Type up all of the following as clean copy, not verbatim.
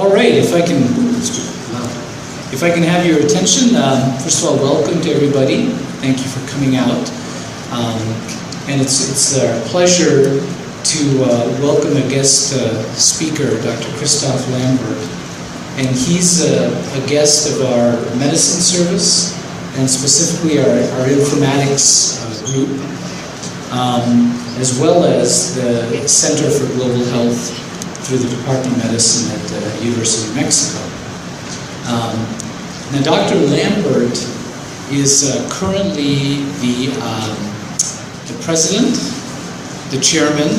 All right, if I can have your attention, first of all, welcome to everybody. Thank you for coming out. And it's our pleasure to welcome a guest speaker, Dr. Christophe Lambert. And he's a guest of our medicine service, and specifically our informatics group, as well as the Center for Global Health through the Department of Medicine at the University of Mexico. Now, Dr. Lambert is currently the president, the chairman,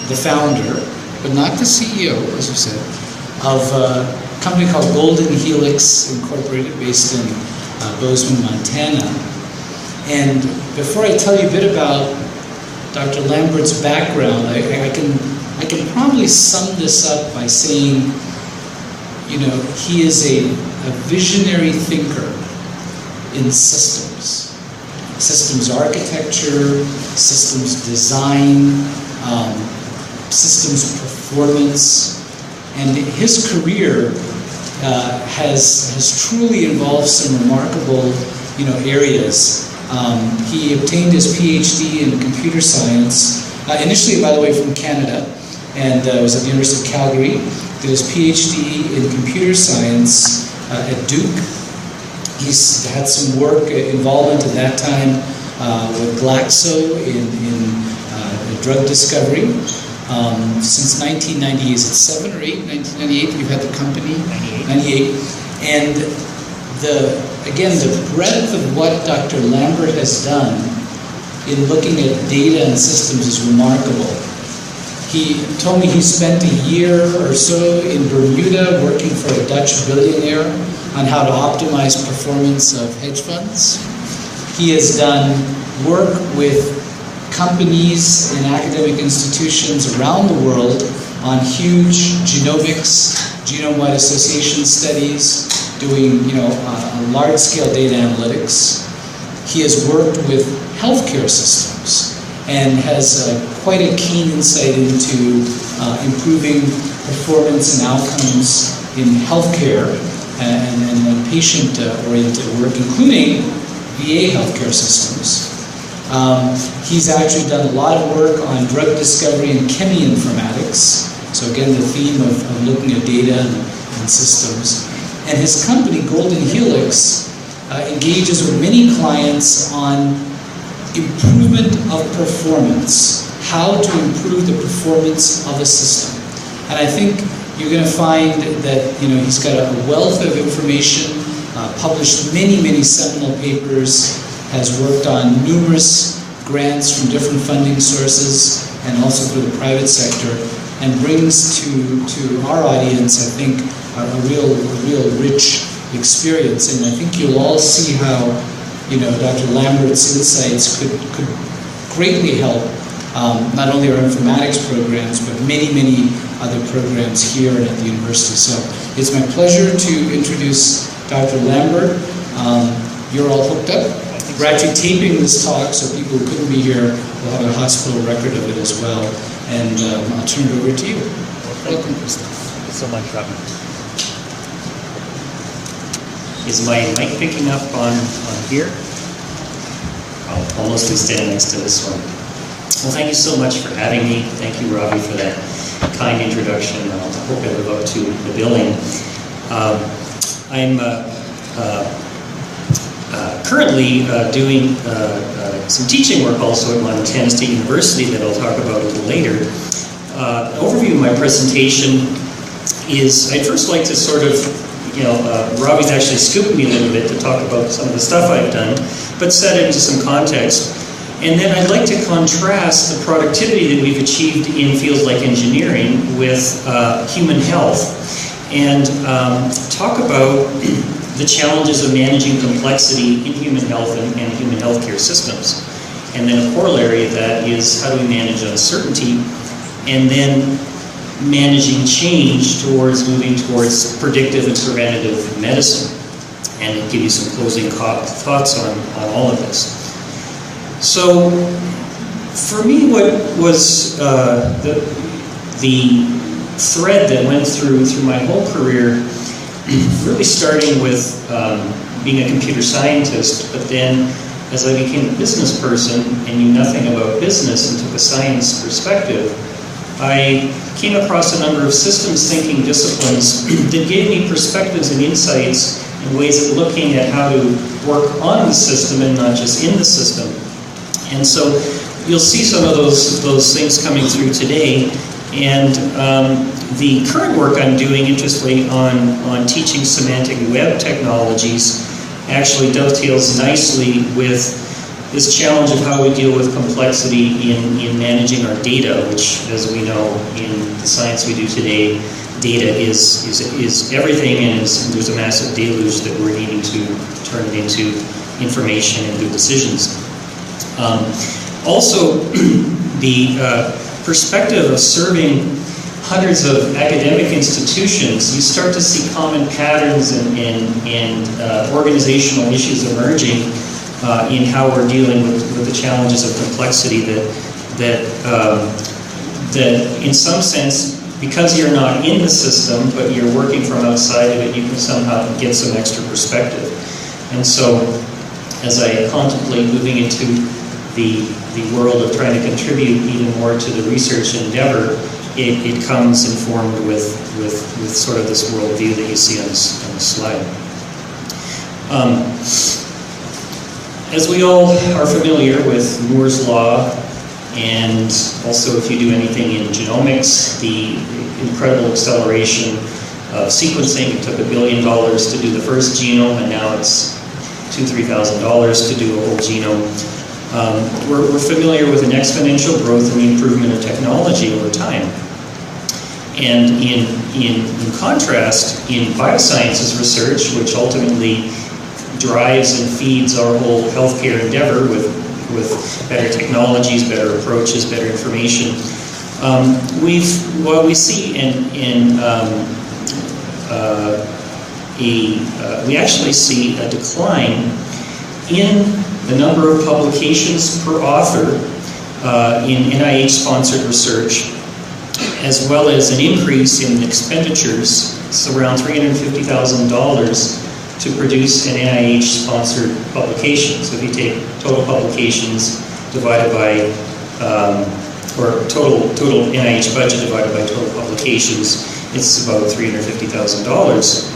the founder, but not the CEO, as you said, of a company called Golden Helix Incorporated, based in Bozeman, Montana. And before I tell you a bit about Dr. Lambert's background, I can probably sum this up by saying, you know, he is a visionary thinker in systems. Systems architecture, systems design, systems performance, and his career has truly involved some remarkable, you know, areas. He obtained his PhD in computer science, initially, by the way, from Canada, and was at the University of Calgary. Did his PhD in computer science at Duke. He's had some work involvement at that time with Glaxo in drug discovery. Since 1998, is it 7 or 8? 1998, you've had the company? 98. And the breadth of what Dr. Lambert has done in looking at data and systems is remarkable. He told me he spent a year or so in Bermuda working for a Dutch billionaire on how to optimize performance of hedge funds. He has done work with companies and academic institutions around the world on huge genomics, genome-wide association studies, doing, you know, large-scale data analytics. He has worked with healthcare systems and has quite a keen insight into improving performance and outcomes in healthcare and patient-oriented work, including VA healthcare systems. He's actually done a lot of work on drug discovery and cheminformatics. So again, the theme of looking at data and systems. And his company, Golden Helix, engages with many clients on improvement of performance, how to improve the performance of a system. And I think you're going to find that, you know, he's got a wealth of information, published many seminal papers, has worked on numerous grants from different funding sources and also through the private sector, and brings to our audience, I think, a real rich experience. And I think you'll all see how, you know, Dr. Lambert's insights could greatly help not only our informatics programs, but many other programs here and at the university. So it's my pleasure to introduce Dr. Lambert. You're all hooked up. We're actually taping this talk, so people who couldn't be here will have a hospital record of it as well. And I'll turn it over to you. Welcome, Christophe. Thank you so much, Ravi. Is my mic picking up on here? I'll mostly stand next to this one. Well, thank you so much for having me. Thank you, Ravi, for that kind introduction. I hope I live up to the billing. I'm currently doing some teaching work also at Montana State University that I'll talk about a little later. Overview of my presentation is, I'd first like to sort of, you know, Ravi's actually scooped me a little bit to talk about some of the stuff I've done, but set it into some context. And then I'd like to contrast the productivity that we've achieved in fields like engineering with human health, and talk about the challenges of managing complexity in human health and human healthcare systems. And then a corollary of that is, how do we manage uncertainty, and then managing change towards moving towards predictive and preventative medicine. And I'll give you some closing thoughts on all of this. So for me, what was the thread that went through my whole career, really starting with being a computer scientist, but then as I became a business person and knew nothing about business and took a science perspective, I came across a number of systems thinking disciplines that gave me perspectives and insights and ways of looking at how to work on the system and not just in the system. And so you'll see some of those things coming through today. And the current work I'm doing, interestingly, on teaching semantic web technologies actually dovetails nicely with this challenge of how we deal with complexity in managing our data, which, as we know in the science we do today, data is everything, and there's a massive deluge that we're needing to turn it into information and good decisions. Also, the perspective of serving hundreds of academic institutions, you start to see common patterns and organizational issues emerging in how we're dealing with the challenges of complexity that in some sense, because you're not in the system, but you're working from outside of it, you can somehow get some extra perspective. And so, as I contemplate moving into the world of trying to contribute even more to the research endeavor, it comes informed with sort of this worldview that you see on the slide. As we all are familiar with Moore's Law, and also if you do anything in genomics, the incredible acceleration of sequencing. It took $1 billion to do the first genome, and now it's $2,000–3,000 to do a whole genome. We're familiar with an exponential growth in the improvement of technology over time. And in contrast, in biosciences research, which ultimately drives and feeds our whole healthcare endeavor with better technologies, better approaches, better information, we actually see a decline in the number of publications per author in NIH-sponsored research, as well as an increase in expenditures. It's around $350,000 to produce an NIH-sponsored publication. So if you take total publications divided by, or total NIH budget divided by total publications, it's about $350,000.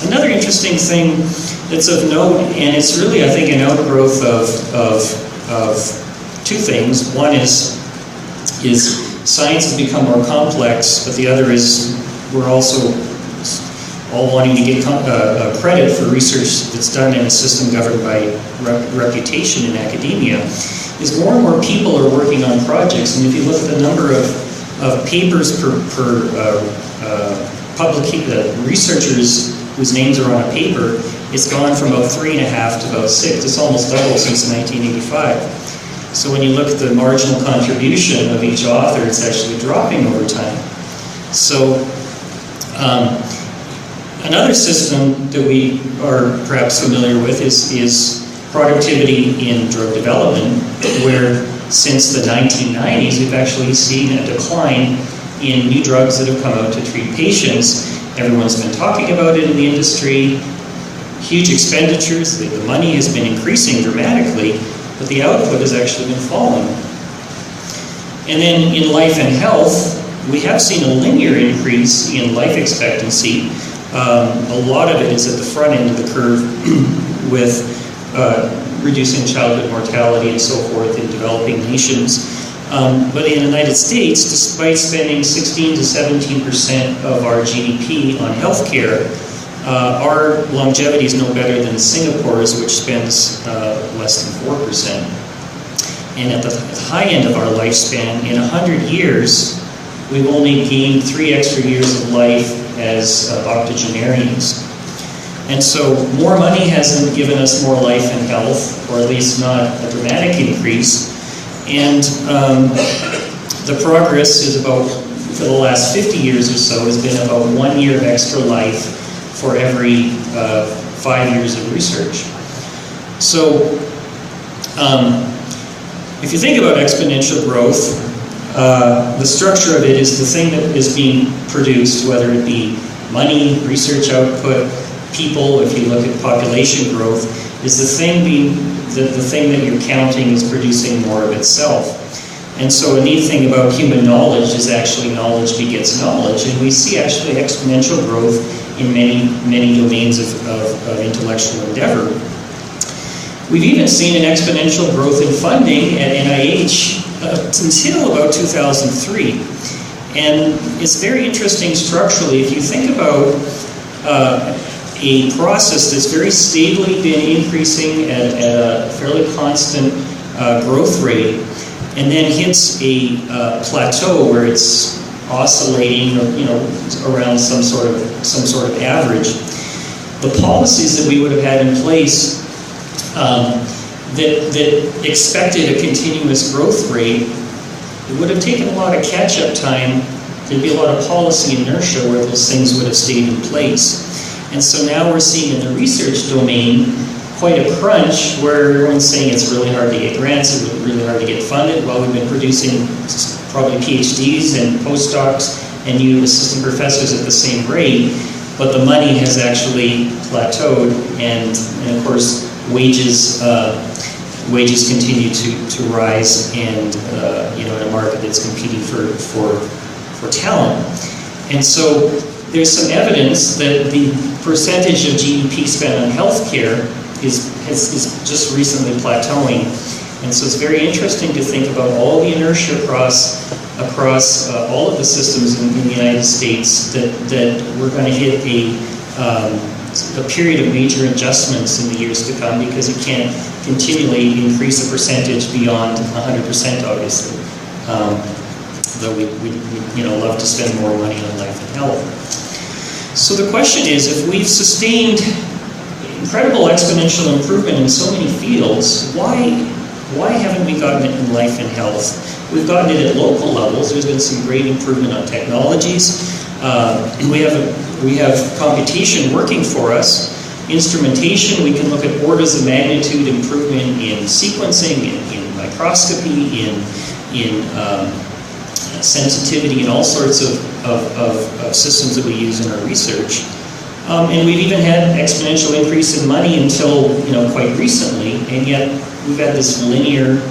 Another interesting thing that's of note, and it's really, I think, an outgrowth of two things. One is science has become more complex, but the other is we're also all wanting to get credit for research that's done in a system governed by reputation in academia, is more and more people are working on projects. And if you look at the number of papers per researchers whose names are on a paper, it's gone from about 3.5 to about 6. It's almost doubled since 1985. So when you look at the marginal contribution of each author, it's actually dropping over time. So another system that we are perhaps familiar with is productivity in drug development, where since the 1990s we've actually seen a decline in new drugs that have come out to treat patients. Everyone's been talking about it in the industry, huge expenditures, the money has been increasing dramatically, but the output has actually been falling. And then in life and health, we have seen a linear increase in life expectancy. A lot of it is at the front end of the curve with reducing childhood mortality and so forth in developing nations. But in the United States, despite spending 16 to 17% of our GDP on healthcare, our longevity is no better than Singapore's, which spends less than 4%. And at the high end of our lifespan, in 100 years, we've only gained 3 extra years of life as octogenarians. And so more money hasn't given us more life and health, or at least not a dramatic increase. And the progress is about, for the last 50 years or so, has been about 1 year of extra life for every 5 years of research. So if you think about exponential growth, The structure of it is the thing that is being produced, whether it be money, research output, people, if you look at population growth, is the thing that you're counting is producing more of itself. And so a neat thing about human knowledge is actually knowledge begets knowledge, and we see actually exponential growth in many domains of intellectual endeavor. We've even seen an exponential growth in funding at NIH until about 2003. And it's very interesting structurally. If you think about a process that's very stably been increasing at a fairly constant growth rate, and then hits a plateau where it's oscillating, around some sort of average, the policies that we would have had in place that expected a continuous growth rate, it would have taken a lot of catch-up time. There'd be a lot of policy inertia where those things would have stayed in place. And so now we're seeing in the research domain quite a crunch where everyone's saying it's really hard to get grants, it's really hard to get funded. Well, we've been producing probably PhDs and postdocs and new assistant professors at the same rate, but the money has actually plateaued, and of course wages continue to rise, and in a market that's competing for talent. And so there's some evidence that the percentage of GDP spent on healthcare is just recently plateauing. And so it's very interesting to think about all the inertia across all of the systems in the United States that we're going to hit a period of major adjustments in the years to come, because you can't continually increase the percentage beyond 100%, obviously. Though we love to spend more money on life and health. So the question is, if we've sustained incredible exponential improvement in so many fields, why haven't we gotten it in life and health? We've gotten it at local levels. There's been some great improvement on technologies. We have computation working for us. Instrumentation, we can look at orders of magnitude improvement in sequencing, in microscopy, in sensitivity, and all sorts of systems that we use in our research. And we've even had exponential increase in money until quite recently, and yet we've had this linear,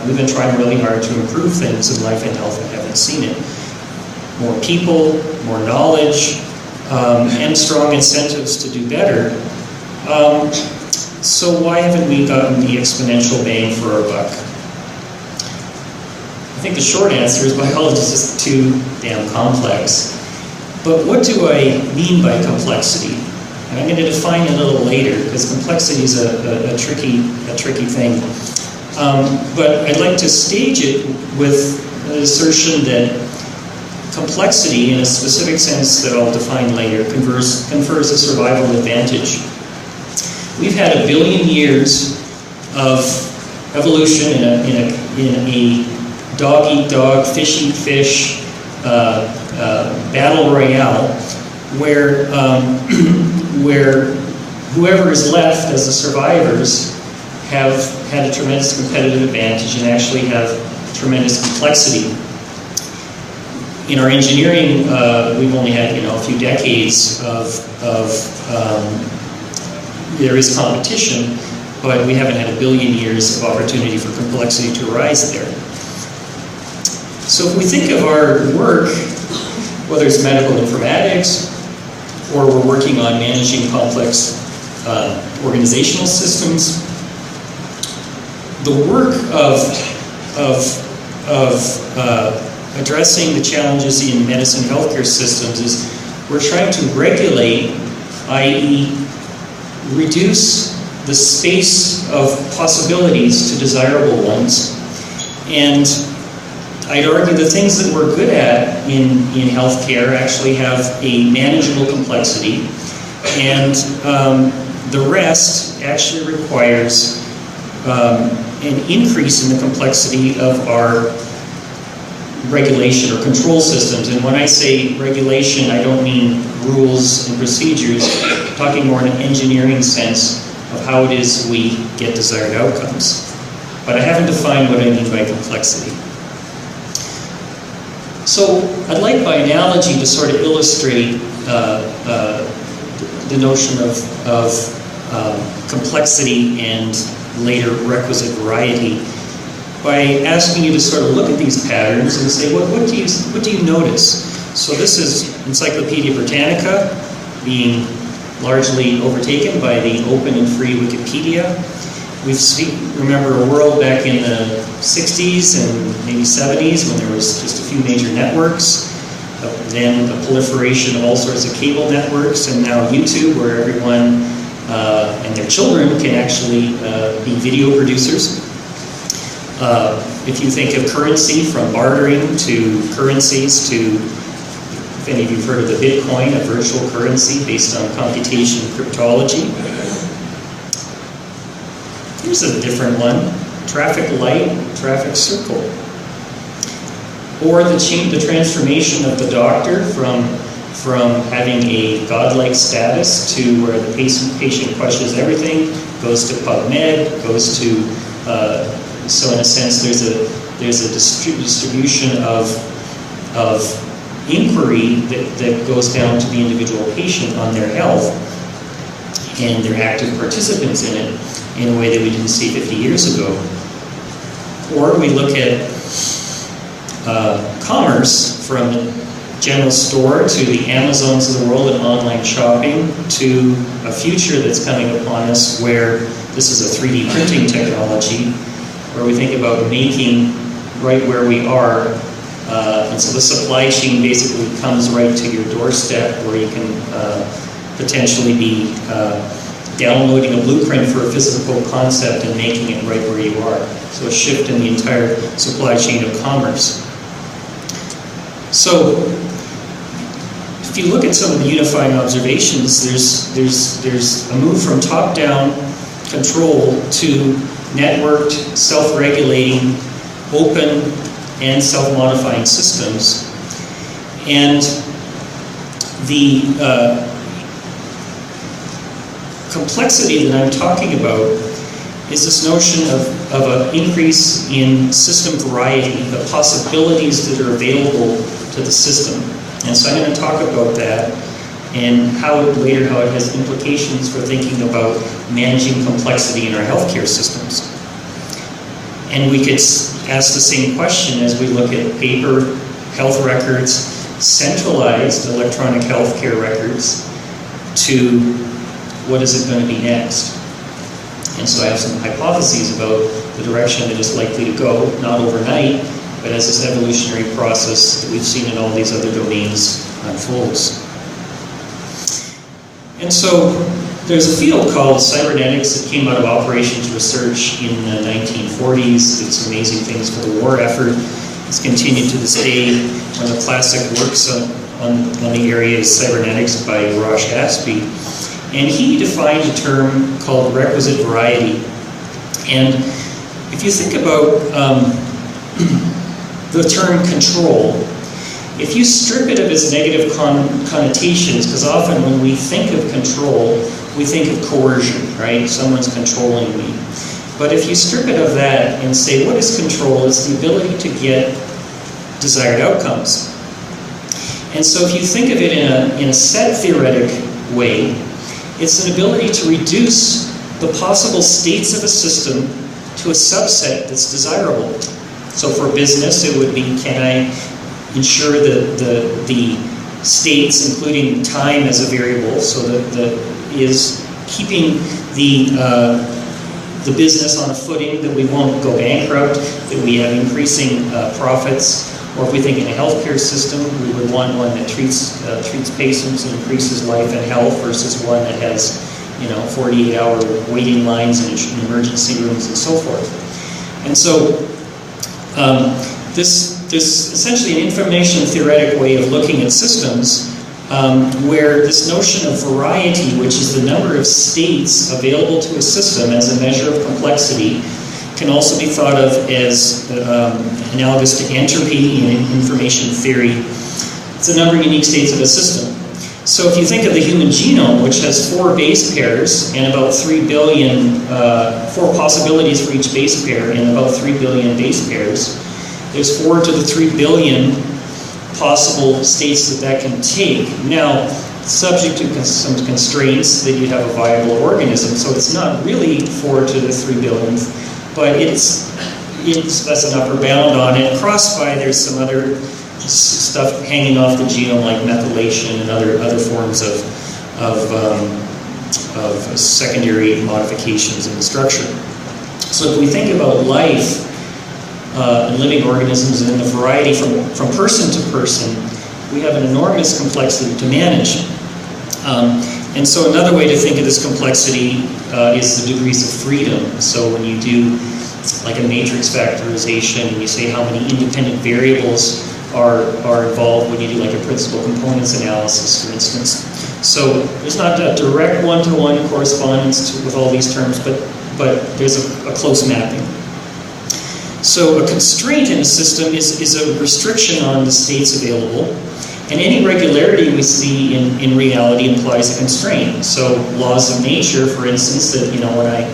we've been trying really hard to improve things in life and health and haven't seen it. More people, more knowledge, and strong incentives to do better. So why haven't we gotten the exponential bang for our buck? I think the short answer is biology is just too damn complex. But what do I mean by complexity? And I'm going to define it a little later, because complexity is a tricky thing. But I'd like to stage it with an assertion that complexity, in a specific sense that I'll define later, confers a survival advantage. We've had 1 billion years of evolution in a dog-eat-dog, fish-eat-fish battle royale, where whoever is left as the survivors have had a tremendous competitive advantage and actually have tremendous complexity. In our engineering, we've only had a few decades there is competition, but we haven't had 1 billion years of opportunity for complexity to arise there. So if we think of our work, whether it's medical informatics, or we're working on managing complex organizational systems, the work of addressing the challenges in medicine healthcare systems is we're trying to regulate, i.e. reduce the space of possibilities to desirable ones. And I'd argue the things that we're good at in healthcare actually have a manageable complexity, and the rest actually requires an increase in the complexity of our regulation or control systems. And when I say regulation, I don't mean rules and procedures. I'm talking more in an engineering sense of how it is we get desired outcomes. But I haven't defined what I mean by complexity. So I'd like by analogy to sort of illustrate the notion of complexity and later requisite variety by asking you to sort of look at these patterns and say, what do you notice? So this is Encyclopedia Britannica being largely overtaken by the open and free Wikipedia. Remember a world back in the 60s and maybe 70s when there was just a few major networks, then the proliferation of all sorts of cable networks, and now YouTube, where everyone and their children can actually be video producers. If you think of currency, from bartering to currencies to, if any of you have heard of the Bitcoin, a virtual currency based on computation and cryptology. Here's a different one: traffic light, traffic circle. Or the transformation of the doctor from having a godlike status to where the patient questions everything, goes to PubMed, goes to so in a sense there's a distribution of inquiry that goes down to the individual patient on their health, and they're active participants in it in a way that we didn't see 50 years ago. Or we look at commerce, from the general store to the Amazons of the world and online shopping, to a future that's coming upon us where this is a 3D printing technology, where we think about making right where we are. And so the supply chain basically comes right to your doorstep, where you can potentially be downloading a blueprint for a physical concept and making it right where you are. So a shift in the entire supply chain of commerce. So if you look at some of the unifying observations, there's a move from top-down control to networked, self-regulating, open, and self-modifying systems. And the complexity that I'm talking about is this notion of an increase in system variety, the possibilities that are available to the system. And so I'm going to talk about that and how it has implications for thinking about managing complexity in our healthcare systems. And we could ask the same question as we look at paper health records, centralized electronic healthcare records, to what is it going to be next? And so I have some hypotheses about the direction that it's likely to go, not overnight, but as this evolutionary process that we've seen in all these other domains unfolds. And so there's a field called cybernetics that came out of operations research in the 1940s, did some amazing things for the war effort. It's continued to this day. One of the classic works on the area is Cybernetics by Rosh Aspie. And he defined a term called requisite variety. And if you think about the term control, if you strip it of its negative connotations, because often when we think of control, we think of coercion, right? Someone's controlling me. But if you strip it of that and say, what is control? It's the ability to get desired outcomes. And so if you think of it in a set theoretic way, it's an ability to reduce the possible states of a system to a subset that's desirable. So for business, it would be, can I ensure the states, including time as a variable, so that is keeping the business on a footing, that we won't go bankrupt, that we have increasing profits. Or if we think in a healthcare system, we would want one that treats patients and increases life and health versus one that has, 48-hour waiting lines in emergency rooms and so forth. And so this essentially an information theoretic way of looking at systems, where this notion of variety, which is the number of states available to a system as a measure of complexity, can also be thought of as analogous to entropy in information theory. It's the number of unique states of a system. So if you think of the human genome, which has 4 base pairs and about 3 billion, 4 possibilities for each base pair and about 3 billion base pairs, there's 4 to the 3 billion possible states that can take. Now, subject to some constraints that you have a viable organism, so it's not really 4 to the 3 billionth, but that's an upper bound on it. Crossed by, there's some other stuff hanging off the genome like methylation and other forms of secondary modifications in the structure. So if we think about life and living organisms and the variety from person to person, we have an enormous complexity to manage. And so another way to think of this complexity is the degrees of freedom. So when you do like a matrix factorization and you say how many independent variables are involved when you do like a principal components analysis, for instance. So there's not a direct one-to-one correspondence with all these terms, but there's a close mapping. So a constraint in a system is a restriction on the states available, and any regularity we see in reality implies a constraint. So laws of nature, for instance, that when I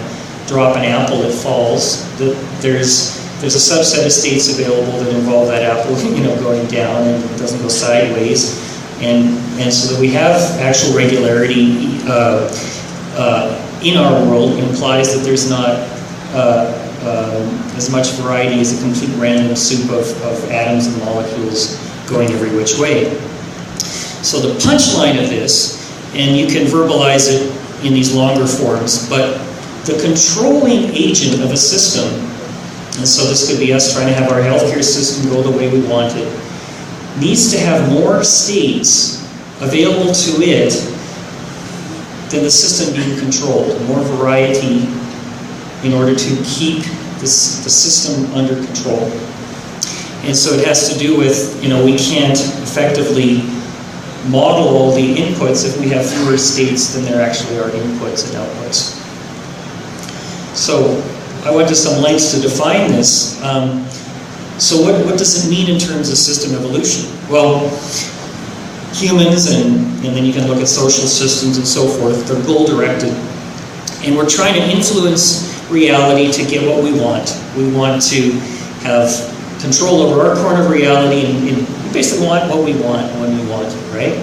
drop an apple, it falls. There's a subset of states available that involve that apple, going down and it doesn't go sideways, and so that we have actual regularity in our world implies that there's not as much variety as a complete random soup of atoms and molecules going every which way. So the punchline of this, and you can verbalize it in these longer forms, but the controlling agent of a system, and so this could be us trying to have our healthcare system go the way we want it, needs to have more states available to it than the system being controlled, more variety in order to keep the system under control. And so it has to do with, we can't effectively model all the inputs if we have fewer states than there actually are inputs and outputs. So I went to some lengths to define this. So what does it mean in terms of system evolution? Well, humans, and then you can look at social systems and so forth, they're goal-directed. And we're trying to influence reality to get what we want. We want to have control over our corner of reality, and we basically want what we want when we want it, right?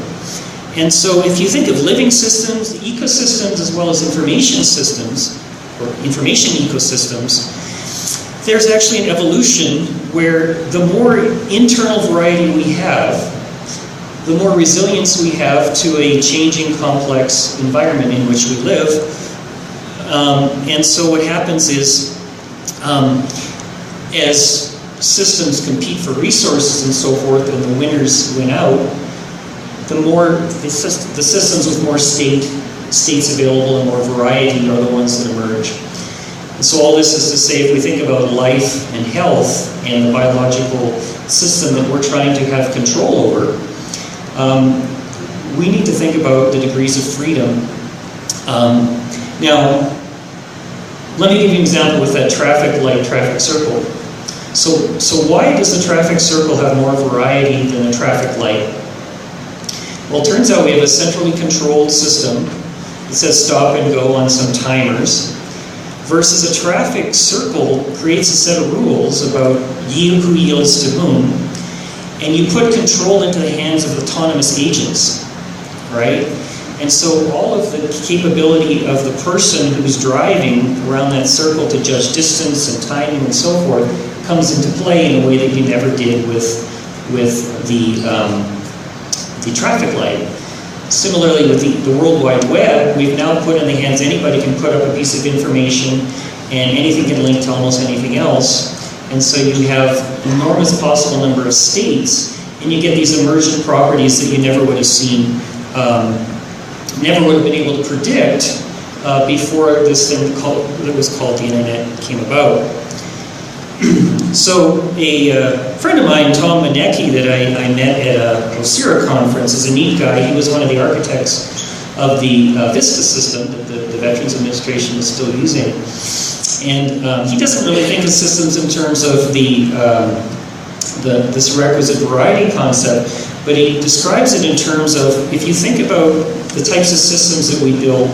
And so if you think of living systems, ecosystems, as well as information systems, or information ecosystems, there's actually an evolution where the more internal variety we have, the more resilience we have to a changing, complex environment in which we live. And so what happens is, as systems compete for resources and so forth, and the winners win out, the more the systems with more states available and more variety are the ones that emerge. And so all this is to say, if we think about life and health and the biological system that we're trying to have control over, we need to think about the degrees of freedom. Now, let me give you an example with that traffic light, traffic circle. So why does the traffic circle have more variety than a traffic light? Well, it turns out we have a centrally controlled system that says stop and go on some timers, versus a traffic circle creates a set of rules about who yields to whom, and you put control into the hands of autonomous agents, right? And so all of the capability of the person who's driving around that circle to judge distance and timing and so forth comes into play in a way that you never did with the traffic light. Similarly, with the World Wide Web, we've now put in the hands, anybody can put up a piece of information and anything can link to almost anything else. And so you have an enormous possible number of states, and you get these emergent properties that you never would have seen, never would have been able to predict before this thing that was called the internet came about. So a friend of mine, Tom Manecki, that I met at a OSIRA conference, is a neat guy. He was one of the architects of the VISTA system that the Veterans Administration is still using. And he doesn't really think of systems in terms of this requisite variety concept, but he describes it in terms of, if you think about the types of systems that we build,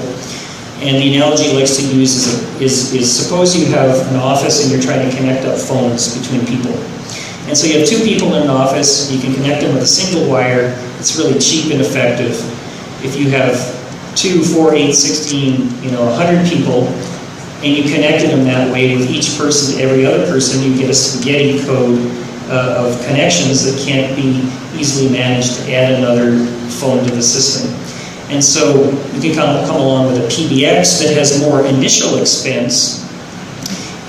and the analogy he likes to use is suppose you have an office and you're trying to connect up phones between people. And so you have two people in an office, you can connect them with a single wire, it's really cheap and effective. If you have 2, 4, 8, 16, 100 people, and you connected them that way with each person to every other person, you get a spaghetti code of connections that can't be easily managed to add another phone to the system. And so you can come along with a PBX that has more initial expense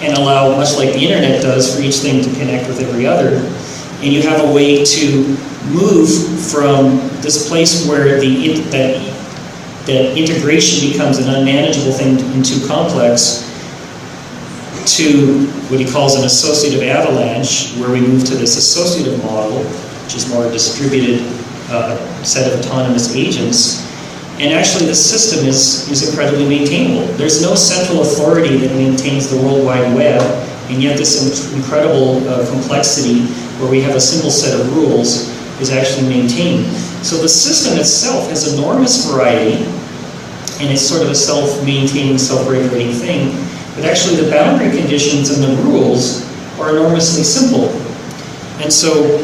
and allow, much like the internet does, for each thing to connect with every other. And you have a way to move from this place where that integration becomes an unmanageable thing and too complex to what he calls an associative avalanche, where we move to this associative model, which is more a distributed set of autonomous agents. And actually the system is incredibly maintainable. There's no central authority that maintains the World Wide Web, and yet this incredible complexity where we have a simple set of rules is actually maintained. So the system itself has enormous variety, and it's sort of a self-maintaining, self-regulating thing, but actually the boundary conditions and the rules are enormously simple. And so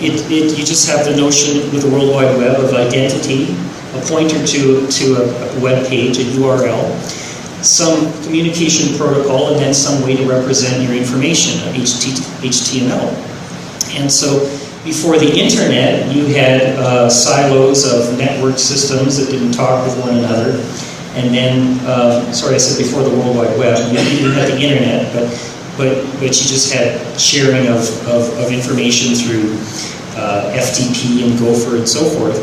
you just have the notion with the World Wide Web of identity, a pointer to a web page, a URL, some communication protocol, and then some way to represent your information, HTML. And so before the internet, you had silos of network systems that didn't talk with one another. And then, sorry, I said before the World Wide Web, you didn't have the internet, but you just had sharing of information through FTP and Gopher and so forth.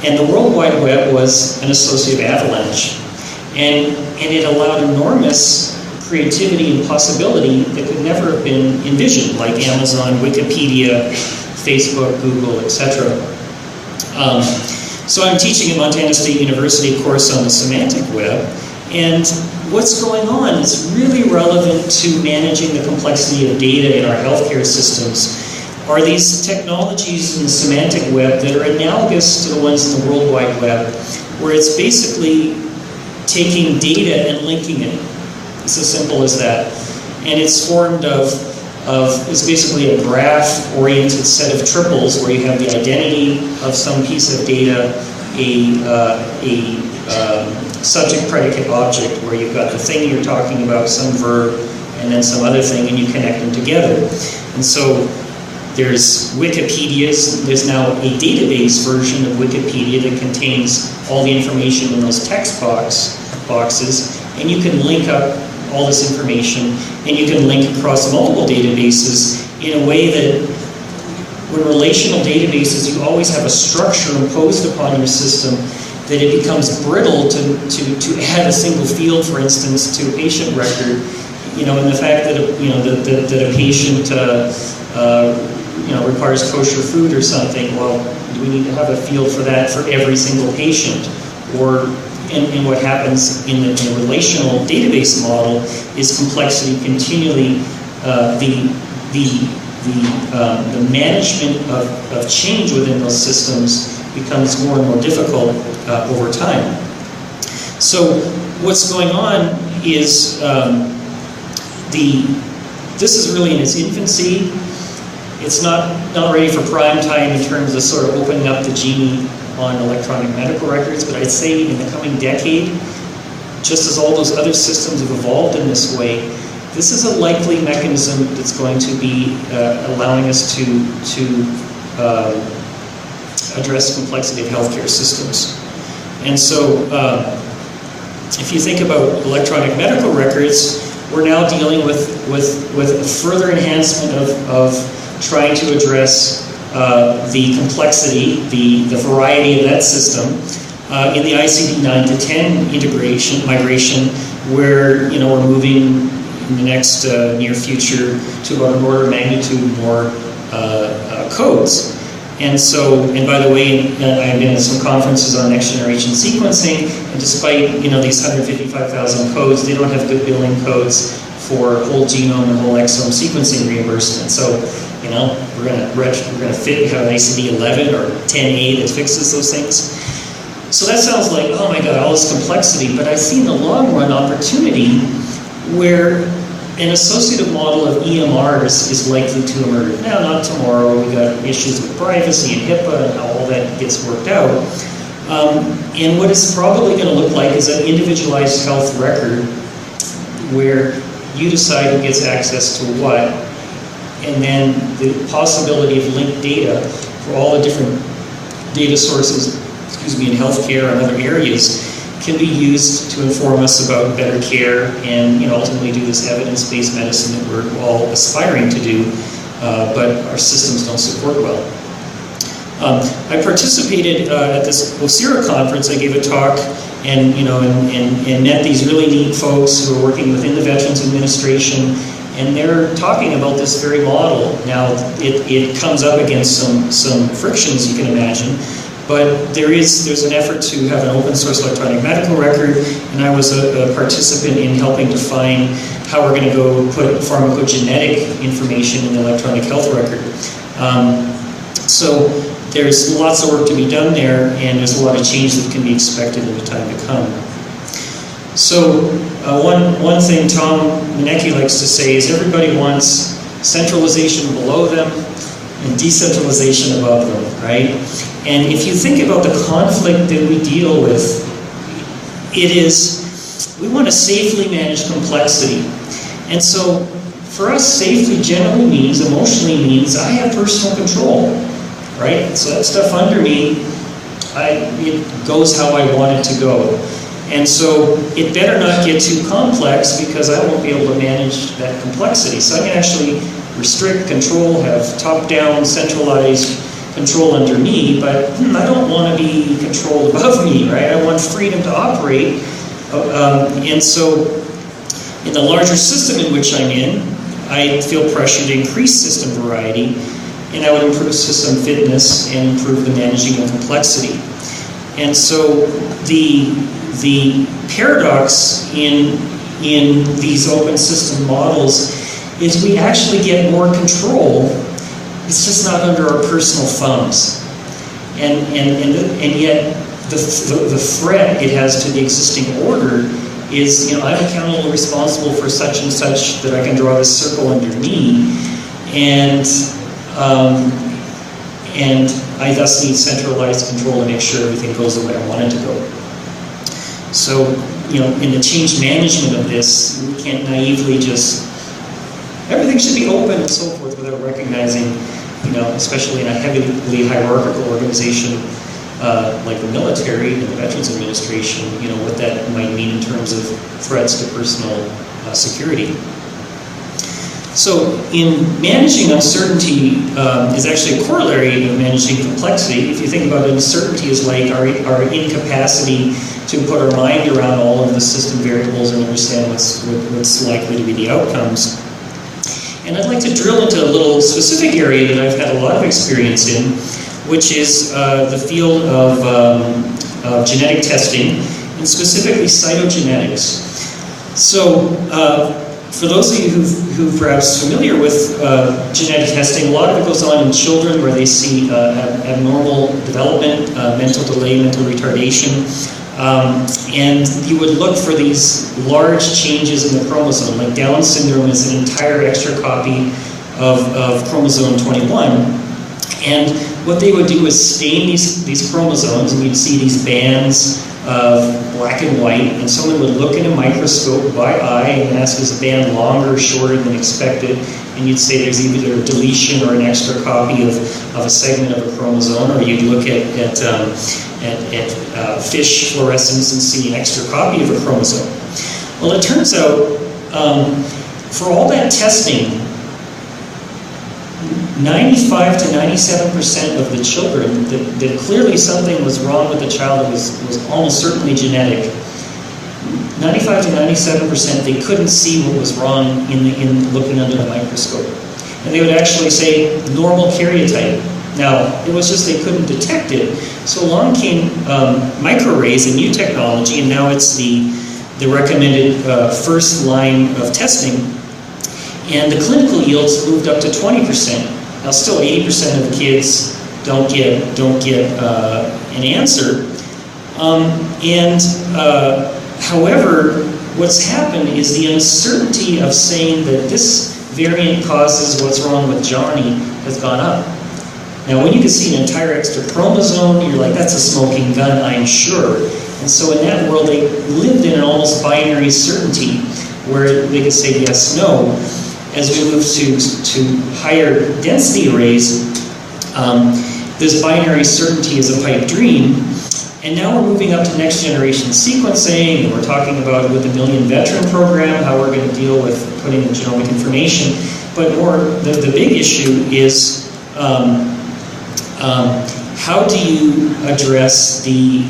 And the World Wide Web was an associative avalanche. And it allowed enormous creativity and possibility that could never have been envisioned, like Amazon, Wikipedia, Facebook, Google, etc. So I'm teaching at Montana State University a course on the semantic web, and what's going on is really relevant to managing the complexity of data in our healthcare systems. Are these technologies in the semantic web that are analogous to the ones in the World Wide Web, where it's basically taking data and linking it. It's as simple as that. And it's formed it's basically a graph-oriented set of triples where you have the identity of some piece of data, a subject, predicate, object, where you've got the thing you're talking about, some verb, and then some other thing, and you connect them together. And so there's Wikipedia's, there's now a database version of Wikipedia that contains all the information in those text boxes, and you can link up all this information, and you can link across multiple databases in a way that when relational databases, you always have a structure imposed upon your system that it becomes brittle to add a single field, for instance, to a patient record, and the fact that a patient requires kosher food or something. Well, do we need to have a field for that for every single patient? And what happens in the relational database model is complexity continually, the management of change within those systems becomes more and more difficult over time. So what's going on is this is really in its infancy. It's not ready for prime time in terms of sort of opening up the genie on electronic medical records, but I'd say in the coming decade, just as all those other systems have evolved in this way, this is a likely mechanism that's going to be allowing us to address the complexity of healthcare systems. And so if you think about electronic medical records, we're now dealing with further enhancement of trying to address the complexity, the variety of that system in the ICD 9 to 10 migration, where we're moving in the next near future to about an order of magnitude more codes. And by the way, I've been at some conferences on next generation sequencing, and despite these 155,000 codes, they don't have good billing codes for whole genome and whole exome sequencing reimbursement. So we're going to fit have an ICD 11 or 10A that fixes those things. So that sounds like, oh my God, all this complexity. But I see in the long run opportunity where an associative model of EMRs is likely to emerge. Now, not tomorrow. We got issues with privacy and HIPAA and how all that gets worked out. And what it's probably going to look like is an individualized health record where you decide who gets access to what, and then the possibility of linked data for all the different data sources, in healthcare and other areas, can be used to inform us about better care and ultimately do this evidence-based medicine that we're all aspiring to do, but our systems don't support well. I participated at this OSIRA conference. I gave a talk and met these really neat folks who are working within the Veterans Administration, and they're talking about this very model. Now, it comes up against some frictions, you can imagine, but there's an effort to have an open source electronic medical record, and I was a participant in helping define how we're going to go put pharmacogenetic information in the electronic health record. So there's lots of work to be done there, and there's a lot of change that can be expected in the time to come. So one thing Tom Minnecke likes to say is everybody wants centralization below them and decentralization above them, right? And if you think about the conflict that we deal with, it is, we want to safely manage complexity. And so for us, safely generally means, emotionally means, I have personal control, right? So that stuff under me, it goes how I want it to go. And so it better not get too complex because I won't be able to manage that complexity. So I can actually restrict, control, have top-down, centralized control under me, but I don't want to be controlled above me, right? I want freedom to operate. And so in the larger system in which I'm in, I feel pressure to increase system variety, and I would improve system fitness and improve the managing of complexity. And so the paradox in these open system models is we actually get more control. It's just not under our personal thumbs. And yet the threat it has to the existing order is, I'm accountable and responsible for such and such that I can draw this circle under me, and I thus need centralized control to make sure everything goes the way I want it to go. So, in the change management of this, we can't naively just, everything should be open and so forth without recognizing, especially in a heavily hierarchical organization like the military and the Veterans Administration, what that might mean in terms of threats to personal security. So in managing uncertainty is actually a corollary of managing complexity. If you think about it, uncertainty is like our incapacity to put our mind around all of the system variables and understand what's likely to be the outcomes. And I'd like to drill into a little specific area that I've had a lot of experience in, which is the field of genetic testing, and specifically cytogenetics. So for those of you who perhaps familiar with genetic testing, a lot of it goes on in children where they see abnormal development, mental delay, mental retardation. And you would look for these large changes in the chromosome, like Down syndrome is an entire extra copy of chromosome 21. And what they would do is stain these chromosomes, and you'd see these bands of black and white, and someone would look in a microscope by eye and ask, is the band longer or shorter than expected? And you'd say there's either a deletion or an extra copy of a segment of a chromosome, or you'd look at fish fluorescence and see an extra copy of a chromosome. Well, it turns out, for all that testing, 95 to 97% of the children that clearly something was wrong with the child that was almost certainly genetic, 95 to 97% they couldn't see what was wrong in looking under the microscope. And they would actually say normal karyotype. Now, it was just they couldn't detect it. So along came microarrays, a new technology, and now it's the recommended first line of testing. And the clinical yields moved up to 20%. Now, still 80% of the kids don't get an answer. However, what's happened is the uncertainty of saying that this variant causes what's wrong with Johnny has gone up. Now, when you can see an entire extra chromosome, you're like, that's a smoking gun, I'm sure. And so in that world, they lived in an almost binary certainty where they could say yes, no. As we move to higher density arrays, this binary certainty is a pipe dream. And now we're moving up to next generation sequencing, and we're talking about with the Million Veteran Program, how we're going to deal with putting in genomic information. But more, the big issue is how do you address the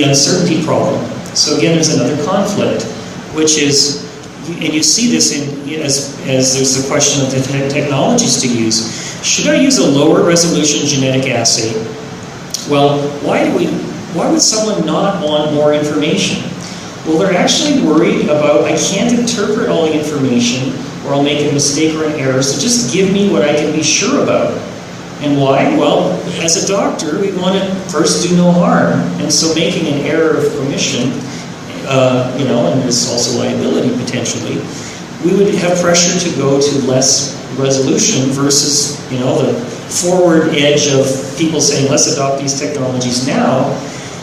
uncertainty problem? So again, there's another conflict, which is, and you see this as there's the question of the technologies to use. Should I use a lower resolution genetic assay? Well, why would someone not want more information? Well, they're actually worried about, I can't interpret all the information, or I'll make a mistake or an error, so just give me what I can be sure about. And why? Well, as a doctor, we want to first do no harm, and so making an error of omission, and there's also liability potentially, we would have pressure to go to less resolution versus, the forward edge of people saying, let's adopt these technologies now.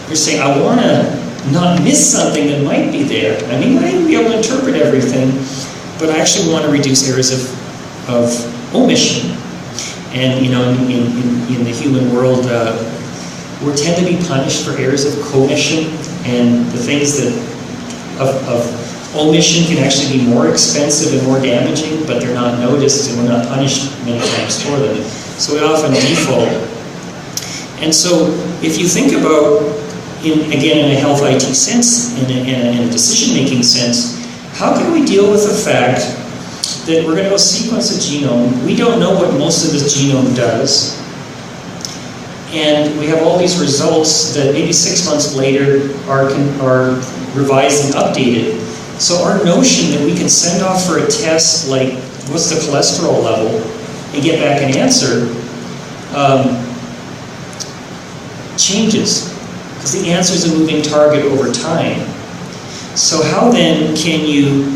You're saying, I want to not miss something that might be there. I mean, I might be able to interpret everything, but I actually want to reduce errors of omission. And, in the human world, we tend to be punished for errors of commission, and the things that of omission can actually be more expensive and more damaging, but they're not noticed and we're not punished many times for them. So we often default. And so if you think about, in a health IT sense, in a decision-making sense, how can we deal with the fact that we're going to go sequence a genome, we don't know what most of this genome does, and we have all these results that maybe 6 months later are revised and updated. So our notion that we can send off for a test like, what's the cholesterol level, and get back an answer, changes, because the answer is a moving target over time. So how then can you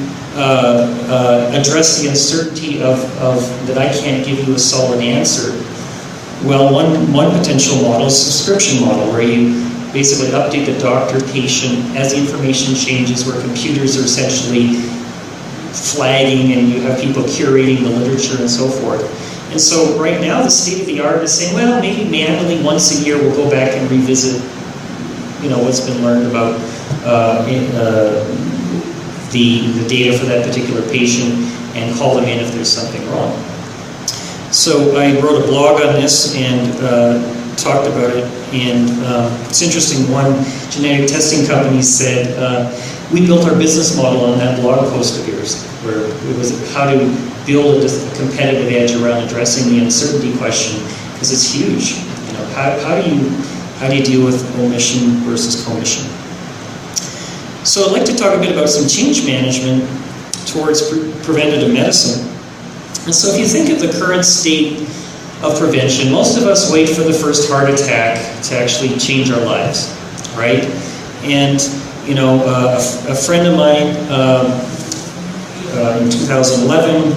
address the uncertainty of that I can't give you a solid answer? Well, one potential model is a subscription model, where you basically update the doctor-patient as the information changes, where computers are essentially flagging and you have people curating the literature and so forth. And so right now the state of the art is saying, well, maybe manually once a year we'll go back and revisit what's been learned about the data for that particular patient and call them in if there's something wrong. So I wrote a blog on this and talked about it, and it's interesting, one genetic testing company said, we built our business model on that blog post of yours, where it was how to build a competitive edge around addressing the uncertainty question, because it's huge. How do you deal with omission versus commission? So I'd like to talk a bit about some change management towards preventative medicine. And so if you think of the current state of prevention, most of us wait for the first heart attack to actually change our lives, right? And a friend of mine in 2011,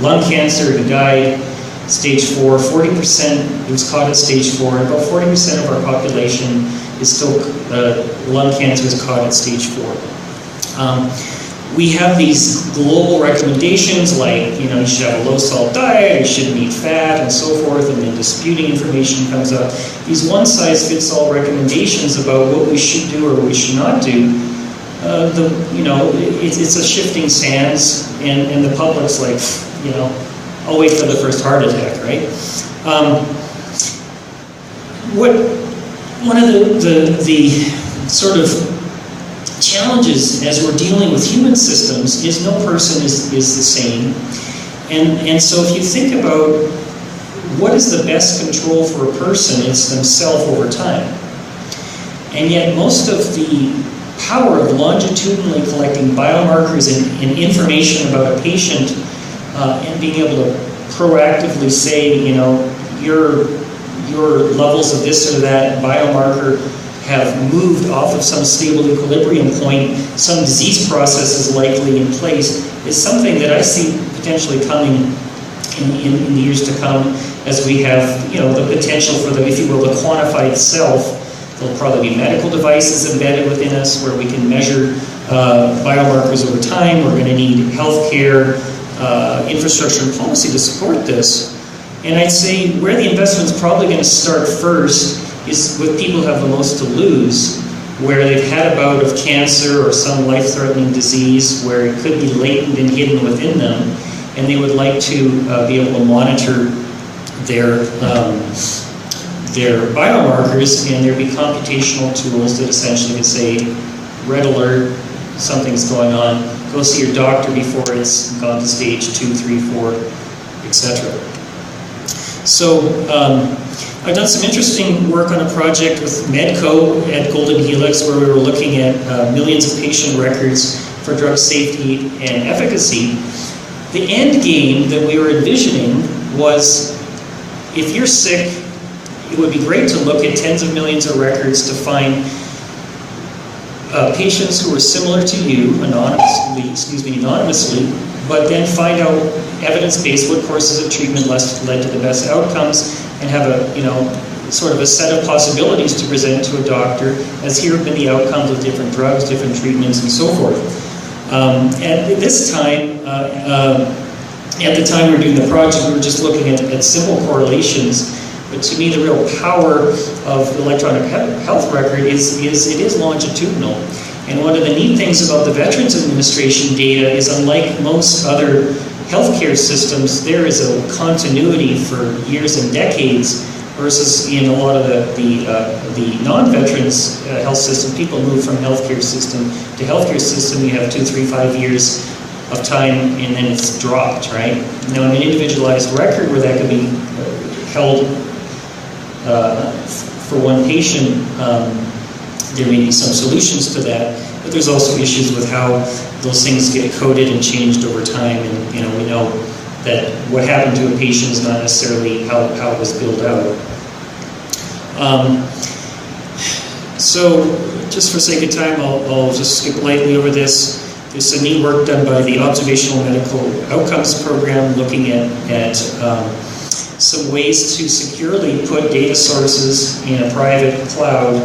lung cancer, he died, stage 4, 40%, he was caught at stage 4, and about 40% of our population is still, lung cancer is caught at stage 4. We have these global recommendations like, you should have a low-salt diet, you shouldn't eat fat, and so forth, and then disputing information comes up. These one-size-fits-all recommendations about what we should do or what we should not do, it's a shifting sands, and the public's like, I'll wait for the first heart attack, right? One of the sort of challenges as we're dealing with human systems is no person is the same. And so if you think about what is the best control for a person, it's themselves over time. And yet most of the power of longitudinally collecting biomarkers and information about a patient and being able to proactively say, your levels of this or that biomarker have moved off of some stable equilibrium point, some disease process is likely in place, is something that I see potentially coming in the years to come, as we have, the potential for the, if you will, the quantified self. There'll probably be medical devices embedded within us where we can measure biomarkers over time. We're going to need healthcare infrastructure and policy to support this. And I'd say where the investment's probably going to start first is with people who have the most to lose, where they've had a bout of cancer or some life-threatening disease where it could be latent and hidden within them, and they would like to be able to monitor their biomarkers, and there'd be computational tools that essentially could say, red alert, something's going on, go see your doctor before it's gone to stage 2, 3, 4, etc. So I've done some interesting work on a project with Medco at Golden Helix, where we were looking at millions of patient records for drug safety and efficacy. The end game that we were envisioning was, if you're sick, it would be great to look at tens of millions of records to find patients who are similar to you, anonymously, but then find out evidence-based what courses of treatment led to the best outcomes, and have a, sort of a set of possibilities to present to a doctor as here have been the outcomes of different drugs, different treatments, and so forth. At this time, at the time we were doing the project, we were just looking at simple correlations. But to me, the real power of the electronic health record is it is longitudinal. And one of the neat things about the Veterans Administration data is, unlike most other healthcare systems, there is a continuity for years and decades, versus in a lot of the non-veterans health system, people move from healthcare system to healthcare system. You have 2, 3, 5 years of time, and then it's dropped, right? Now, in an individualized record where that could be held for one patient, there may be some solutions to that, but there's also issues with how those things get coded and changed over time, and we know that what happened to a patient is not necessarily how it was built out. So, just for sake of time, I'll just skip lightly over this. There's some neat work done by the Observational Medical Outcomes Program, looking at some ways to securely put data sources in a private cloud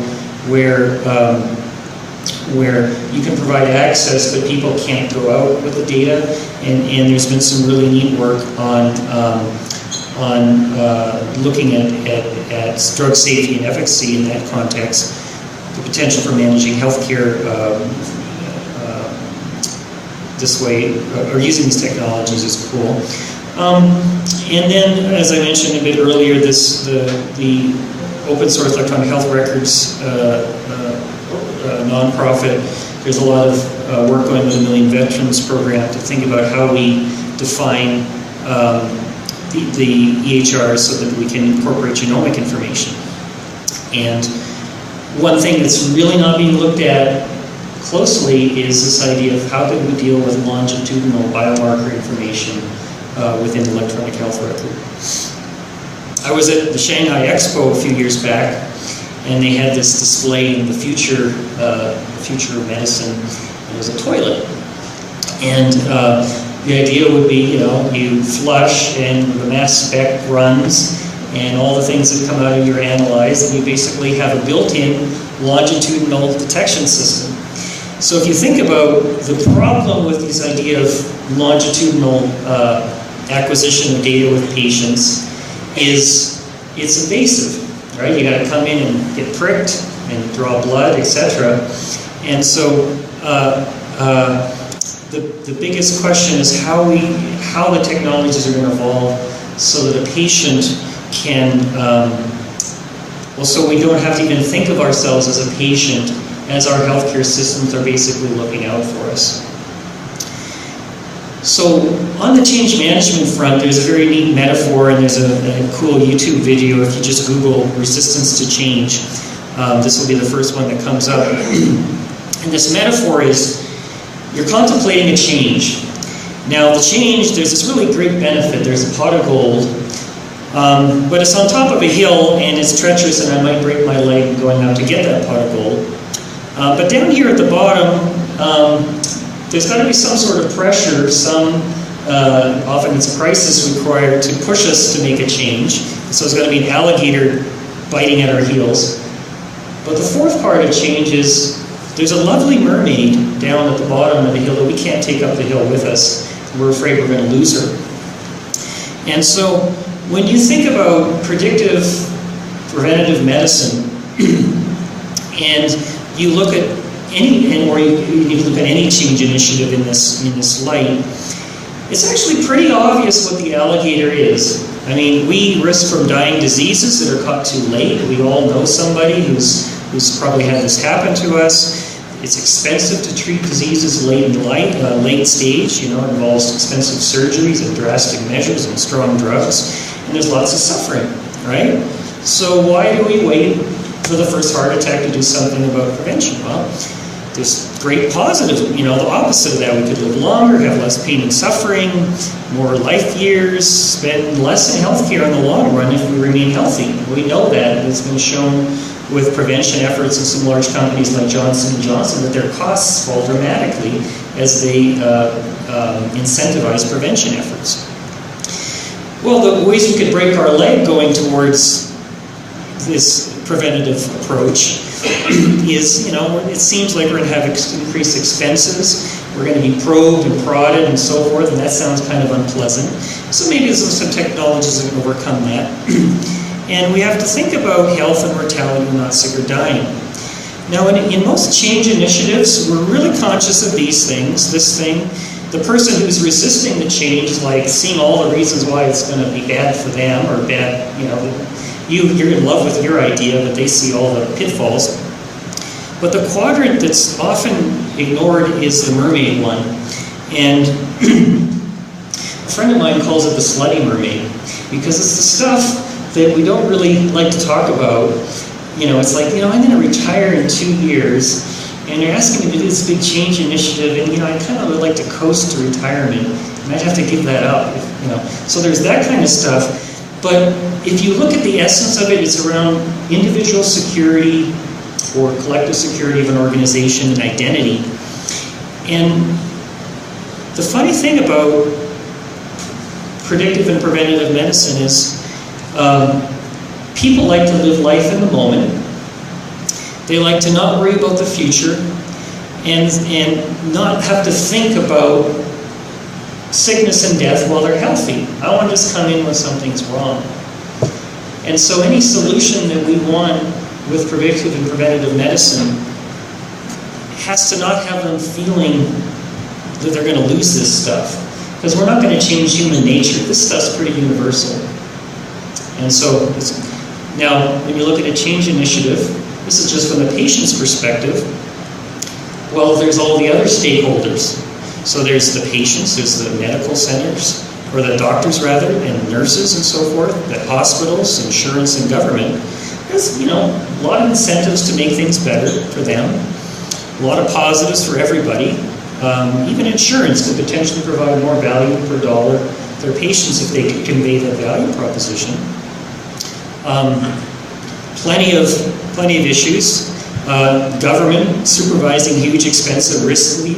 where you can provide access, but people can't go out with the data. And there's been some really neat work on looking at drug safety and efficacy in that context. The potential for managing healthcare this way, or using these technologies, is cool. And then, as I mentioned a bit earlier, the open source electronic health records nonprofit. There's a lot of work going with the Million Veterans Program to think about how we define the EHRs so that we can incorporate genomic information. And one thing that's really not being looked at closely is this idea of how do we deal with longitudinal biomarker information within the electronic health record. I was at the Shanghai Expo a few years back, and they had this display in the future of medicine. It was a toilet, and the idea would be, you flush and the mass spec runs, and all the things that come out of your analyzed, and you basically have a built-in longitudinal detection system. So if you think about the problem with this idea of longitudinal acquisition of data with patients, is it's invasive, right? You got to come in and get pricked and draw blood, etc. And so the biggest question is how the technologies are going to evolve so that a patient can, so we don't have to even think of ourselves as a patient, as our healthcare systems are basically looking out for us. So on the change management front, there's a very neat metaphor, and there's a cool YouTube video. If you just Google resistance to change, this will be the first one that comes up. And this metaphor is, you're contemplating a change. Now the change, there's this really great benefit. There's a pot of gold, But it's on top of a hill, and it's treacherous, and I might break my leg going out to get that pot of gold. But down here at the bottom, there's got to be some sort of pressure, often it's a crisis required to push us to make a change. So it's got to be an alligator biting at our heels. But the fourth part of change is there's a lovely mermaid down at the bottom of the hill that we can't take up the hill with us. We're afraid we're going to lose her. And so when you think about predictive preventative medicine, and you look at you look at any change initiative in this light, it's actually pretty obvious what the alligator is. I mean, we risk from dying diseases that are caught too late. We all know somebody who's probably had this happen to us. It's expensive to treat diseases late in life, late stage. You know, it involves expensive surgeries and drastic measures and strong drugs, and there's lots of suffering, right? So why do we wait for the first heart attack to do something about prevention? Well, there's great positive, the opposite of that. We could live longer, have less pain and suffering, more life years, spend less in healthcare in the long run if we remain healthy. We know that. It's been shown with prevention efforts in some large companies like Johnson & Johnson that their costs fall dramatically as they incentivize prevention efforts. Well, the ways we could break our leg going towards this preventative approach is, it seems like we're going to have increased expenses. We're going to be probed and prodded and so forth, and that sounds kind of unpleasant. So maybe there's some technologies that can overcome that. And we have to think about health and mortality when not sick or dying. Now, in most change initiatives, we're really conscious of these things. This thing, the person who's resisting the change, like seeing all the reasons why it's going to be bad for them or bad, you're in love with your idea, but they see all the pitfalls. But the quadrant that's often ignored is the mermaid one. And a friend of mine calls it the slutty mermaid, because it's the stuff that we don't really like to talk about. It's like, I'm going to retire in 2 years, and they're asking me to do this big change initiative, and, I kind of would like to coast to retirement, and I'd have to give that up, So there's that kind of stuff. But if you look at the essence of it, it's around individual security or collective security of an organization and identity. And the funny thing about predictive and preventative medicine is people like to live life in the moment. They like to not worry about the future and not have to think about sickness and death while they're healthy. I want to just come in when something's wrong. And so any solution that we want with predictive and preventative medicine has to not have them feeling that they're going to lose this stuff. Because we're not going to change human nature. This stuff's pretty universal. And so, now, when you look at a change initiative, this is just from the patient's perspective. Well, there's all the other stakeholders. So there's the patients, there's the medical centers, or the doctors rather, and nurses and so forth, the hospitals, insurance, and government. There's, a lot of incentives to make things better for them, a lot of positives for everybody. Even insurance could potentially provide more value per dollar to their patients if they could convey that value proposition. Plenty of issues. Government supervising huge, expensive, risky,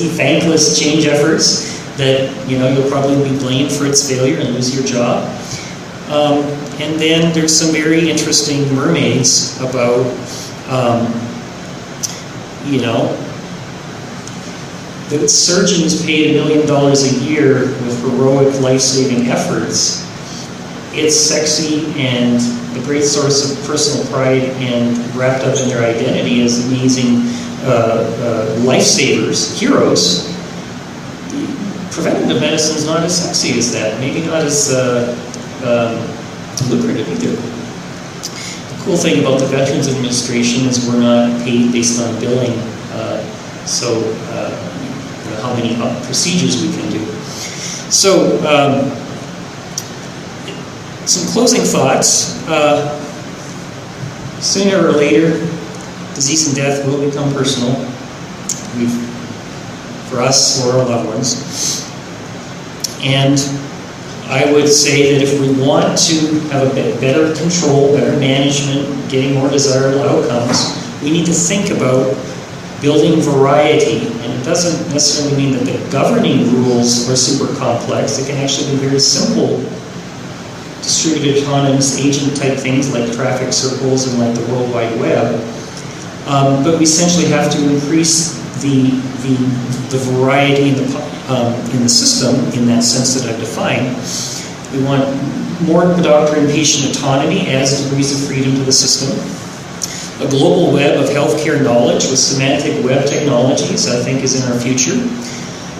thankless change efforts that you'll probably be blamed for its failure and lose your job. And then there's some very interesting mermaids about, the surgeon is paid $1 million a year with heroic life-saving efforts. It's sexy and a great source of personal pride and wrapped up in their identity as amazing lifesavers, heroes. Preventative medicine is not as sexy as that, maybe not as lucrative either. The cool thing about the Veterans Administration is we're not paid based on billing, how many procedures we can do. So, some closing thoughts. Sooner or later, disease and death will become personal, for us or our loved ones. And I would say that if we want to have a better control, better management, getting more desirable outcomes, we need to think about building variety. And it doesn't necessarily mean that the governing rules are super complex. It can actually be very simple, distributed autonomous agent type things like traffic circles and like the World Wide Web. But we essentially have to increase the variety in the system in that sense that I've defined. We want more doctor and patient autonomy, adds degrees of freedom to the system. A global web of healthcare knowledge with semantic web technologies, I think, is in our future.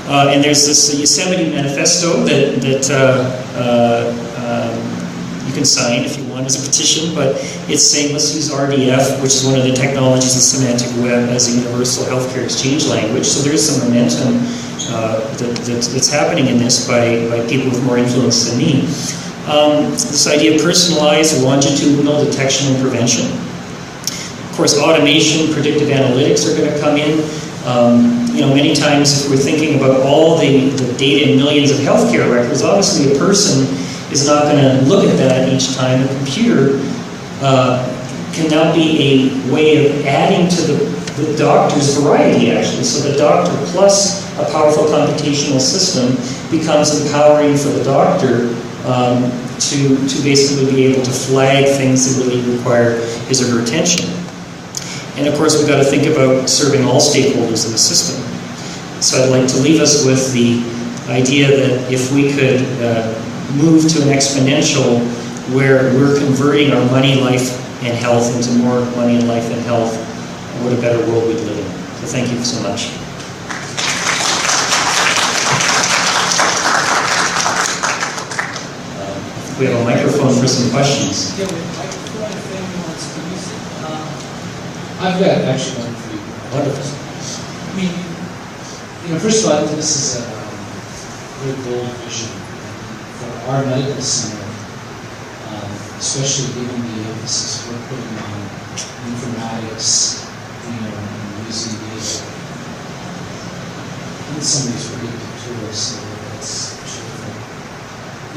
And there's this Yosemite Manifesto that you can sign if you want as a petition, but it's saying let's use RDF, which is one of the technologies of semantic web, as a universal healthcare exchange language. So there's some momentum that's happening in this by people with more influence than me. This idea of personalized longitudinal detection and prevention. Of course, automation, predictive analytics are going to come in. Many times if we're thinking about all the data in millions of healthcare records, obviously a person is not going to look at that each time. A computer can now be a way of adding to the doctor's variety, actually. So the doctor plus a powerful computational system becomes empowering for the doctor to basically be able to flag things that really require his or her attention. And of course, we've got to think about serving all stakeholders in the system. So I'd like to leave us with the idea that if we could move to an exponential where we're converting our money, life, and health into more money and life and health, what a better world we'd live in. So thank you so much. We have a microphone for some questions. Yeah, we have a microphone if anyone wants to use it. I've got actually one for you. Wonderful. I mean, first of all, this is a very bold vision for our medical center, especially given the emphasis we're putting on informatics, and using data. And some of these predictive tools, so that's terrific.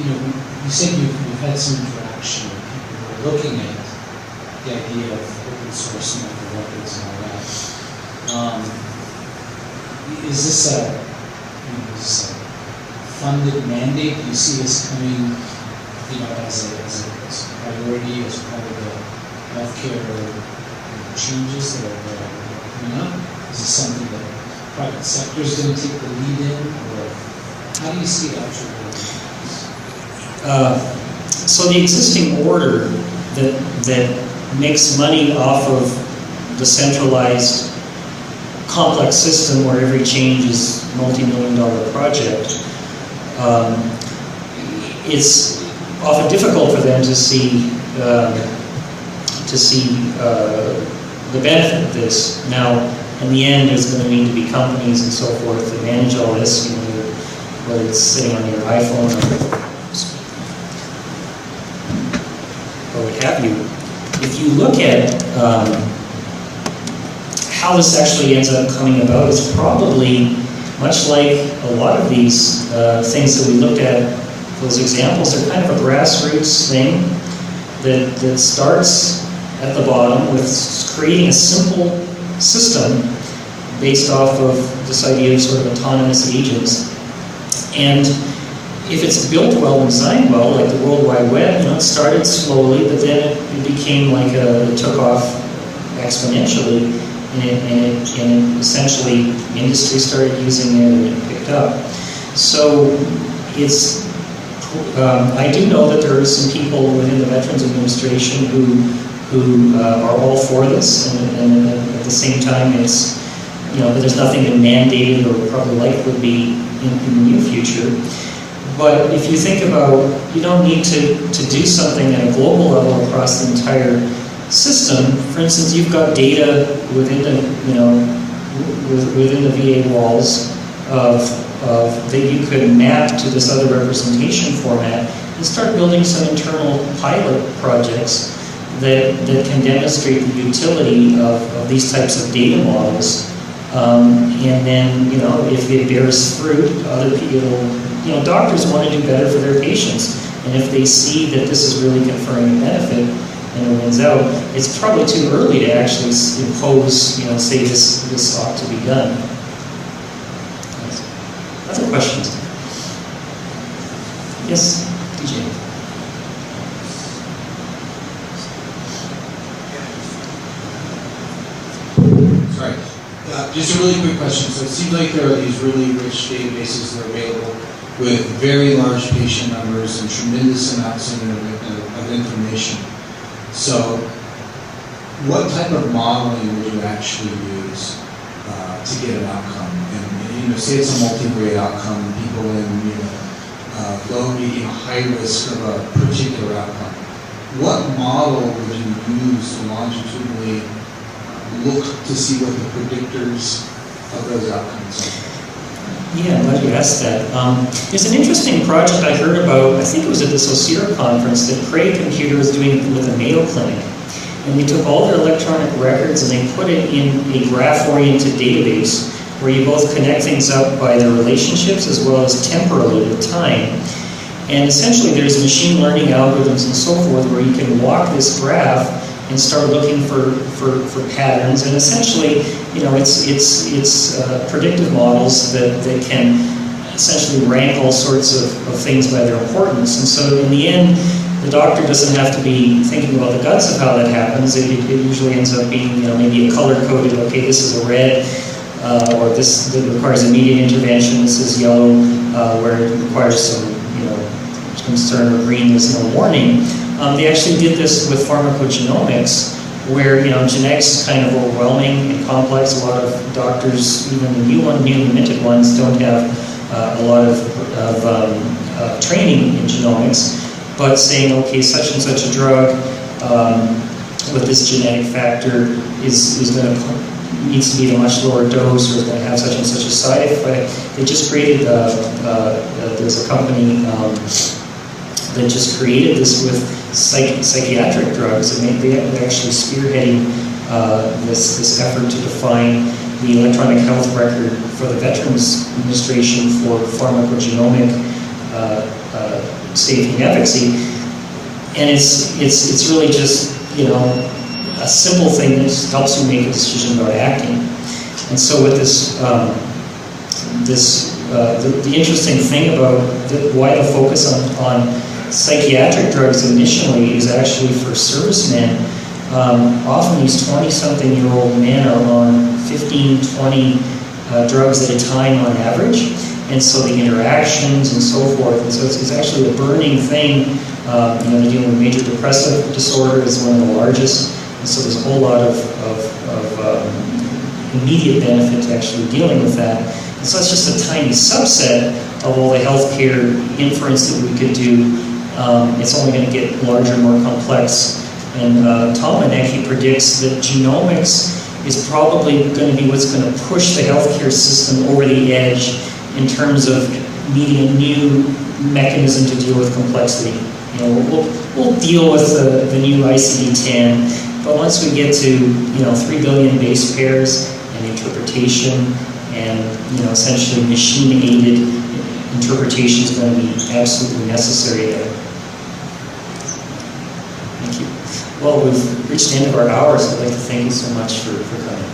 You said you've had some interaction with people who are looking at the idea of open source medical records and all that. Is this a funded mandate? Do you see this coming, as a priority, as part of the healthcare changes that are coming up? Is this something that the private sector is going to take the lead in, or how do you see it actually working? So the existing order that makes money off of the centralized complex system where every change is a multi-million-dollar project, it's often difficult for them to see the benefit of this. Now, in the end, there's going to need to be companies and so forth that manage all this, whether it's sitting on your iPhone or what have you. If you look at how this actually ends up coming about, it's probably much like a lot of these things that we looked at, those examples, they're kind of a grassroots thing that starts at the bottom with creating a simple system based off of this idea of sort of autonomous agents. And if it's built well and designed well, like the World Wide Web, it started slowly, but then it became like it took off exponentially, and it essentially industry started using it and it picked up. So it's, I do know that there are some people within the Veterans Administration who are all for this, and at the same time it's, but there's nothing that mandated or probably likely would be in the near future. But if you think about, you don't need to do something at a global level across the entire system. For instance, you've got data within the, within the VA walls that you could map to this other representation format and start building some internal pilot projects that can demonstrate the utility of these types of data models. And then, if it bears fruit, other people, doctors want to do better for their patients, and if they see that this is really conferring a benefit and it wins out, it's probably too early to actually impose, say this ought to be done. Other questions? Yes, DJ. Sorry. Just a really quick question. So it seems like there are these really rich databases that are available with very large patient numbers and tremendous amounts of information. So what type of modeling would you actually use to get an outcome? And say it's a multi-grade outcome, and people in low, medium, high risk of a particular outcome. What model would you use to longitudinally look to see what the predictors of those outcomes are? Yeah, I'm glad you asked that. There's an interesting project I heard about, I think it was at the Sociera conference, that Cray Computer was doing with a Mayo Clinic. And they took all their electronic records and they put it in a graph-oriented database where you both connect things up by their relationships as well as temporally with time. And essentially there's machine learning algorithms and so forth where you can walk this graph and start looking for patterns. And essentially, it's predictive models that can essentially rank all sorts of things by their importance. And so in the end, the doctor doesn't have to be thinking about the guts of how that happens. It usually ends up being maybe a color-coded, okay, this is a red, or this that requires immediate intervention, this is yellow, where it requires some concern, or green, there's no warning. They actually did this with pharmacogenomics, where genetics is kind of overwhelming and complex. A lot of doctors, even the new minted ones, don't have a lot of training in genomics. But saying, okay, such and such a drug with this genetic factor needs to be at a much lower dose, or is going to have such and such a side effect. They just created, there's a company that just created this with psychiatric drugs, and they're actually spearheading this effort to define the electronic health record for the Veterans Administration for pharmacogenomic safety and efficacy. And it's really just a simple thing that just helps you make a decision about acting. And so with this the interesting thing about why the focus on psychiatric drugs initially is actually for servicemen. Often these 20-something-year-old men are on 15, 20 drugs at a time on average, and so the interactions and so forth, and so it's actually a burning thing. They're dealing with major depressive disorder is one of the largest, and so there's a whole lot of immediate benefit to actually dealing with that. And so it's just a tiny subset of all the healthcare inference that we could do. It's only going to get larger and more complex. And Tom Manecki predicts that genomics is probably going to be what's going to push the healthcare system over the edge in terms of needing a new mechanism to deal with complexity. We'll deal with the new ICD-10, but once we get to 3 billion base pairs and interpretation and essentially machine-aided interpretation is going to be absolutely necessary there. Thank you. Well, we've reached the end of our hour, so I'd like to thank you so much for coming.